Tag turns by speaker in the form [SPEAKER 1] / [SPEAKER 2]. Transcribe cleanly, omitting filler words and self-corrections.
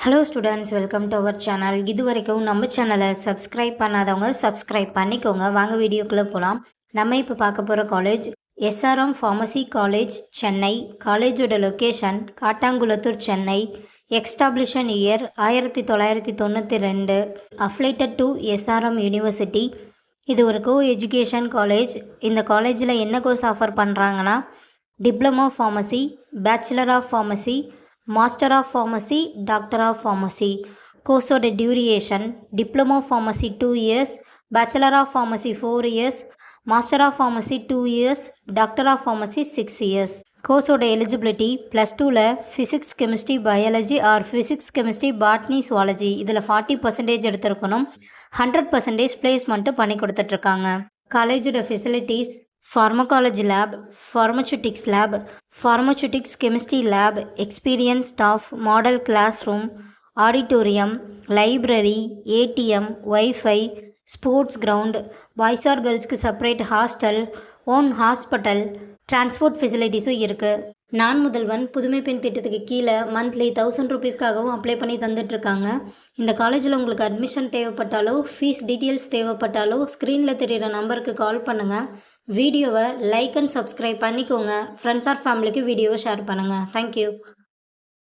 [SPEAKER 1] Hello students, welcome to our channel. இது வரைக்கும் நம்ம சேனலை சப்ஸ்கிரைப் பண்ணாதவங்க சப்ஸ்கிரைப் பண்ணிக்கோங்க. வாங்க வீடியோக்குள்ளே போகலாம். நம்ம இப்போ பார்க்க போகிற college SRM pharmacy college, Chennai. காலேஜோட location Kattankulathur, Chennai. Establishment year 1992. Affiliated to SRM university. இது ஒரு கோ எஜுகேஷன் காலேஜ். இந்த காலேஜில் என்ன கோர்ஸ் ஆஃபர் பண்ணுறாங்கன்னா, diploma pharmacy, bachelor of pharmacy, master of pharmacy, doctor of pharmacy. கோர்ஸோட duration diploma pharmacy 2 years, bachelor of pharmacy 4 years, master of pharmacy 2 years, doctor of pharmacy 6 years. கோர்ஸோட eligibility +2ல் physics, chemistry, biology R physics, chemistry, botany, zoology இதில் 40% எடுத்திருக்கணும். 100% placement பண்ணி கொடுத்துட்ருக்காங்க. காலேஜோட facilities: pharmacology lab, pharmaceutics lab, pharmaceutics chemistry lab, experienced staff, model classroom, auditorium, library, ATM, Wi-Fi, sports ground, boys or girlsக்கு separate hostel, own hospital, transport ஃபெசிலிட்டிஸும் இருக்குது. நான் முதல்வன் புதுமை பெண் திட்டத்துக்கு கீழே மந்த்லி 1000 ருபீஸ்க்காகவும் அப்ளை பண்ணி தந்துட்டுருக்காங்க. இந்த காலேஜில் உங்களுக்கு அட்மிஷன் தேவைப்பட்டாலோ, ஃபீஸ் டீட்டெயில்ஸ் தேவைப்பட்டாலோ ஸ்க்ரீனில் தெரிகிற நம்பருக்கு கால் பண்ணுங்கள். வீடியோவை லைக் அண்ட் சப்ஸ்கிரைப் பண்ணிக்கோங்க. ஃப்ரெண்ட்ஸ் ஆர் ஃபேமிலிக்கு வீடியோவை ஷேர் பண்ணுங்கள். தேங்க்யூ.